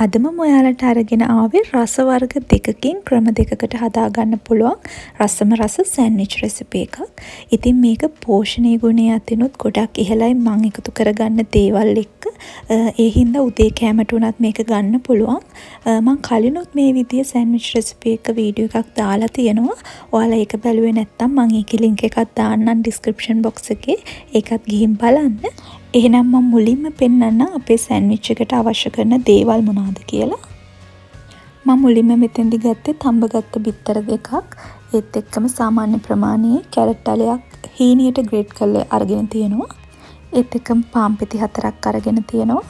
අදම ඔයාලට අරගෙන ආවේ රස වර්ග දෙකකින් ක්‍රම දෙකකට හදාගන්න පුළුවන් රසම රස සෑන්ඩ්විච් රෙසිපි එකක්. ඉතින් මේක පෝෂණීය ගුණය අතිනුත් ගොඩක් ඉහළයි මම එකතු කරගන්න දේවල් එක්ක. ඒ හින්දා උදේ කෑමට උනත් මේක ගන්න පුළුවන්. මම කලිනුත් මේ විදිය සෑන්ඩ්විච් රෙසිපි එක වීඩියෝ එකක් දාලා තියෙනවා. ඔයාලා ඒක බැලුවේ නැත්නම් මම ඒකේ link එකක් දාන්නම් description box එකේ. ඒකත් ගිහින් බලන්න. එහෙනම් මම මුලින්ම පෙන්නන්න අපේ සෑන්ඩ්විච් එකට අවශ්‍ය කරන දේවල් මොනවද කියලා. මම මුලින්ම මෙතෙන්දි ගත්තේ තඹගත්ත බිත්තර දෙකක්. ඒත් එක්කම සාමාන්‍ය ප්‍රමාණයේ කැරට් අලයක් හීනියට ග්‍රේට් කරලා අරගෙන තියෙනවා. ඒත් එක්කම පාන් පෙති 4ක් අරගෙන තියෙනවා.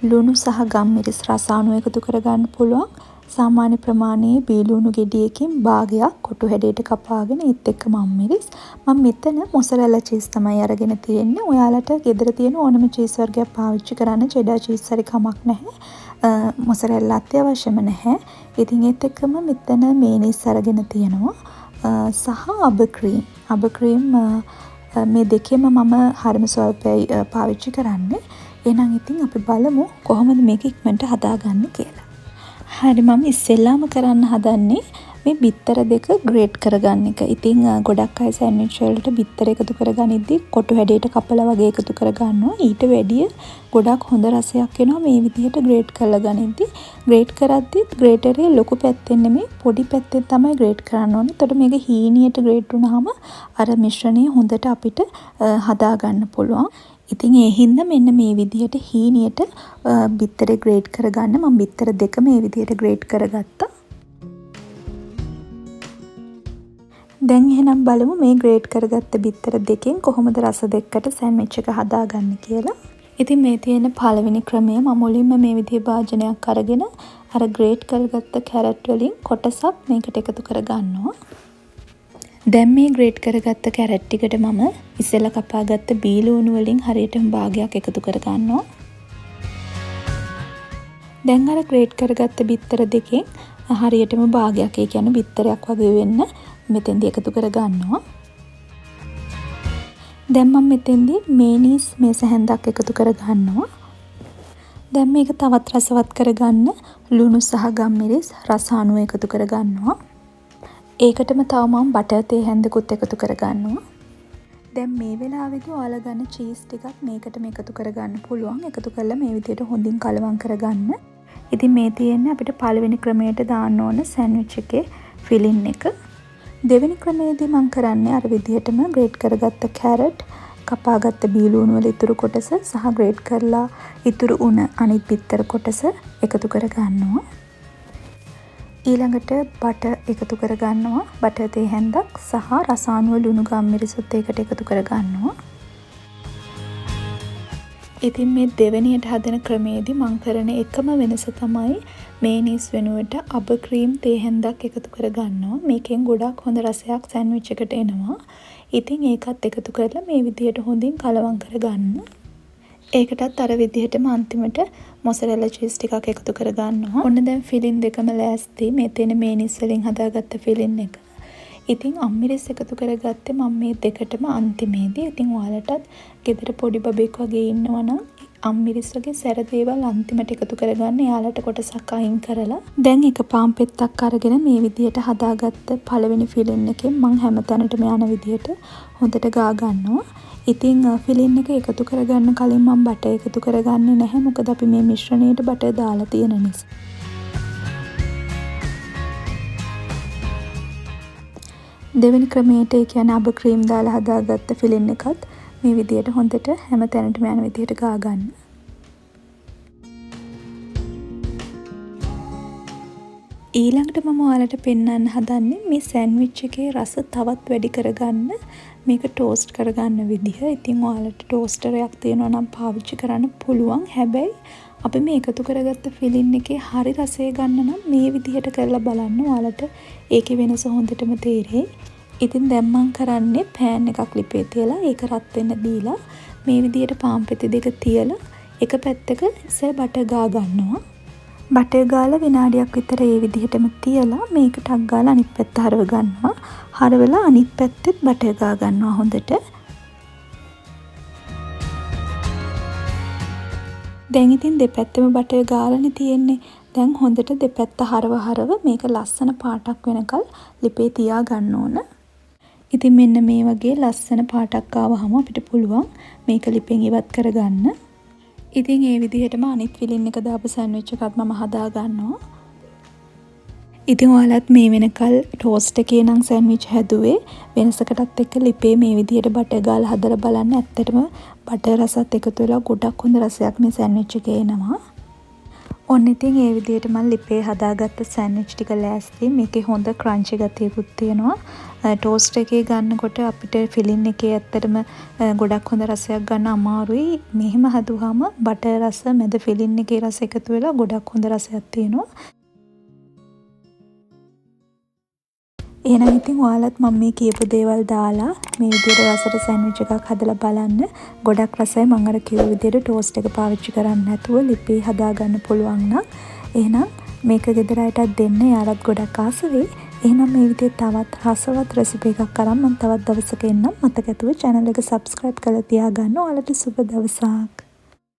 ලුණු සහ ගම්මිරිස් රස අණු එකතු කරගන්න පුළුවන්. සාමාන්‍ය ප්‍රමාණයේ බීලුණු ගෙඩියකින් භාගයක් කොටු හැඩයට කපාගෙන ඒත් එක්කම අම්මිරිස්. මම මෙතන මොසරෙල්ලා චීස් තමයි අරගෙන තියෙන්නේ. ඔයාලට ගෙදර තියෙන ඕනම චීස් වර්ගයක් පාවිච්චි කරන්න. චෙඩර් චීස් හරි කමක් නැහැ. මොසරෙල්ලා අත්‍යවශ්‍යම නැහැ. ඉතින් ඒත් එක්කම මෙතන මේනිස් අරගෙන තියෙනවා. සහ අබ ක්‍රීම්. අබ ක්‍රීම් මේ දෙකේම මම හරිම ස්වල්පයි පාවිච්චි කරන්නේ. එහෙනම් ඉතින් අපි බලමු කොහොමද මේක ඉක්මනට හදාගන්නේ කියලා. හරි මම ඉස්සෙල්ලාම කරන්න හදන්නේ මේ බිත්තර දෙක ග්‍රේට් කරගන්න එක. ඉතින් ගොඩක් අය සෑන්ඩ්විච් වලට බිත්තර එකතු කරගනිද්දි කොටු හැඩයට කපලා වගේ එකතු කරගන්නවා. ඊට වැඩිය ගොඩක් හොඳ රසයක් එනවා මේ විදිහට ග්‍රේට් කරලා ගනිද්දි. ග්‍රේට් කරද්දි ග්‍රේටරේ ලොකු පැත්තෙන් නෙමෙයි පොඩි පැත්තෙන් තමයි ග්‍රේට් කරන්න ඕනේ. එතකොට මේක හීනියට ග්‍රේට් වුණාම අර මිශ්‍රණය හොඳට අපිට හදා ගන්න පුළුවන්. ඉතින් ඒ හින්දා මෙන්න මේ විදිහට හීනියට බිත්තරේ ග්‍රේට් කරගන්න මම බිත්තර දෙක මේ විදිහට ග්‍රේට් කරගත්තා. දැන් එහෙනම් බලමු මේ ග්‍රේට් කරගත්ත බිත්තර දෙකෙන් කොහොමද රස දෙකකට සෑන්ඩ්විච් එක හදාගන්නේ කියලා. ඉතින් මේ තියෙන පළවෙනි ක්‍රමය මම මුලින්ම මේ විදිහේ භාජනයක් අරගෙන අර ග්‍රේට් කරගත්ත කැරට් වලින් කොටසක් මේකට එකතු කරගන්නවා. දැන් මේ ග්‍රේට් කරගත්ත කැරට් ටිකට මම ඉස්සෙල්ලා කපාගත්ත බීලුණු වලින් හරියටම භාගයක් එකතු කරගන්නවා. දැන් අර ග්‍රේට් කරගත්ත බිත්තර දෙකෙන් හරියටම භාගයක්, ඒ කියන්නේ බිත්තරයක් වගේ වෙන්න මෙතෙන්දී එකතු කරගන්නවා. දැන් මම මෙතෙන්දී මේනීස් මේස හැන්දක් එකතු කරගන්නවා. දැන් මේක තවත් රසවත් කරගන්න ලුණු සහ ගම්මිරිස් රස අණු එකතු කරගන්නවා. ඒකටම තව මම බටර් තේ හැන්දකුත් එකතු කරගන්නවා. දැන් මේ වෙලාවේදී ඔයාලා ගන්න චීස් ටිකක් මේකටම එකතු කරගන්න පුළුවන්. එකතු කරලා මේ විදිහට හොඳින් කලවම් කරගන්න. ඉතින් මේ තියෙන්නේ අපිට පළවෙනි ක්‍රමයට දාන්න ඕන සෑන්ඩ්විච් එකේ ෆිලින් එක. දෙවෙනි ක්‍රමයේදී මම කරන්නේ අර විදිහටම ග්‍රේට් කරගත්ත කැරට්, කපාගත්ත බීලුණු වල ඉතුරු කොටස සහ ග්‍රේට් කරලා ඉතුරු උන අනිත් බිත්තර කොටස එකතු කරගන්නවා. ඊළඟට බටර් එකතු කරගන්නවා. බටර් තේ හැන්දක් සහ රසායනික ලුණු ගම්මිරිසුත් ඒකට එකතු කරගන්නවා. ඉතින් මේ දෙවෙනියට හදන ක්‍රමයේදී මම කරන එකම වෙනස තමයි මේනීස් වෙනුවට අබ ක්‍රීම් තේ හැන්දක් එකතු කරගන්නවා. මේකෙන් ගොඩක් හොඳ රසයක් සෑන්ඩ්විච් එකට එනවා. ඉතින් ඒකත් එකතු කරලා මේ විදිහට හොඳින් කලවම් කරගන්න. ඒකටත් අර විදිහටම අන්තිමට මොසරෙල්ලා චීස් ටිකක් එකතු කරගන්නවා. ඔන්න දැන් ෆිලින් දෙකම ලෑස්ති. මේ තියෙන මේනිස් වලින් හදාගත්ත ෆිලින් එක. ඉතින් අම්මිරිස් එකතු කරගත්තේ මම මේ දෙකටම අන්තිමේදී. ඉතින් ඔයාලටත් ගෙදර පොඩි බබෙක් වගේ ඉන්නවා නම් අම්මිරිස් වගේ සැර දේවල් අන්තිමට එකතු කරගන්න. එයාලට කොටසක් අයින් කරලා දැන් එක පාන් පෙත්තක් අරගෙන මේ විදිහට හදාගත්ත පළවෙනි ෆිලින් එකෙන් මම හැමතැනටම යන විදිහට හොඳට ගා ගන්නවා. ඉතින් ෆිලින් එක එකතු කරගන්න කලින් මම බටර් එකතු කරගන්නේ නැහැ. මොකද අපි මේ මිශ්‍රණයට බටර් දාලා තියෙන නිසා. දෙවෙනි ක්‍රමයට ඒ කියන්නේ අබ ක්‍රීම් දාලා හදාගත්ත ෆිලින් එකත් මේ විදිහට හොඳට හැම තැනටම යන විදිහට ගා ගන්න. ඊළඟට මම ඔයාලට පෙන්වන්න හදන්නේ මේ සෑන්ඩ්විච් එකේ රස තවත් වැඩි කරගන්න මේක ටෝස්ට් කරගන්න විදිහ. ඉතින් ඔයාලට ටෝස්ටරයක් තියෙනවා නම් පාවිච්චි කරන්න පුළුවන්. හැබැයි අපි මේ එකතු කරගත්ත ෆිලින් එකේ හරි රසය ගන්න නම් මේ විදිහට කරලා බලන්න. ඔයාලට ඒකේ වෙනස හොඳටම තේරෙයි. ඉතින් දැන් මම කරන්නේ පෑන් එකක් ලිපේ තියලා ඒක රත් වෙන්න දීලා මේ විදිහට පාන් පෙති දෙක තියලා එක පැත්තක ඉස්සර බටර් ගා ගන්නවා. බටර් ගාලා විනාඩියක් විතර ඒ විදිහටම තියලා මේක ටක් ගාලා අනිත් පැත්ත හරව ගන්නවා. හරවලා අනිත් පැත්තෙත් බටර් ගා ගන්නවා හොඳට. දැන් ඉතින් දෙපැත්තම බටර් ගාලානේ තියෙන්නේ. දැන් හොඳට දෙපැත්ත හරව මේක ලස්සන පාටක් වෙනකල් ලිපේ තියා ගන්න ඕන. ඉතින් මෙන්න මේ වගේ ලස්සන පාටක් ආවහම අපිට පුළුවන් මේක ලිපෙන් ඉවත් කරගන්න. ඉතින් ඒ විදිහටම අනිත් ෆිලින් එක දාපු සෑන්ඩ්විච් එකත් මම හදා ගන්නවා. ඉතින් ඔයාලත් මේ වෙනකල් ටෝස්ට් එකේ නම් සෑන්ඩ්විච් හැදුවේ වෙනසකටත් එක්ක ලිපේ මේ විදිහට බටර් ගාලා හදලා බලන්න. ඇත්තටම බටර් රසත් එකතු වෙලා ගොඩක් හොඳ රසයක් මේ සෑන්ඩ්විච් එකේ එනවා. ඔන්න ඉතින් ඒ විදිහට මම ලිපේ හදාගත්ත සෑන්ඩ්විච් ටික ලෑස්ති. මේකේ හොඳ ක්‍රන්චි ගතියකුත් තියෙනවා. ටෝස්ට් එකේ ගන්නකොට අපිට ෆිලින් එකේ ඇත්තටම ගොඩක් හොඳ රසයක් ගන්න අමාරුයි. මෙහෙම හදුවාම බටර් රස මැද ෆිලින් එකේ රස එකතු වෙලා ගොඩක් හොඳ රසයක් තියෙනවා. එහෙනම් ඉතින් ඔයාලත් මම මේ කියපු දේවල් දාලා මේ විදිහට රසට සෑන්ඩ්විච් එකක් හදලා බලන්න. ගොඩක් රසයි. මම අර කිව්ව විදිහට ටෝස්ට් එක පාවිච්චි කරන්නේ නැතුව ලිපේ හදා ගන්න පුළුවන් නම් එහෙනම් මේක ගෙදර අයටත් දෙන්න. යාළුවත් ගොඩක් ආස වෙයි. එහෙනම් මේ විදිහට තවත් රසවත් රෙසිපි එකක් අරන් මම තවත් දවසක එන්නම්. මතක ඇතුව channel එක subscribe කරලා තියාගන්න. ඔයාලට සුබ දවසක්.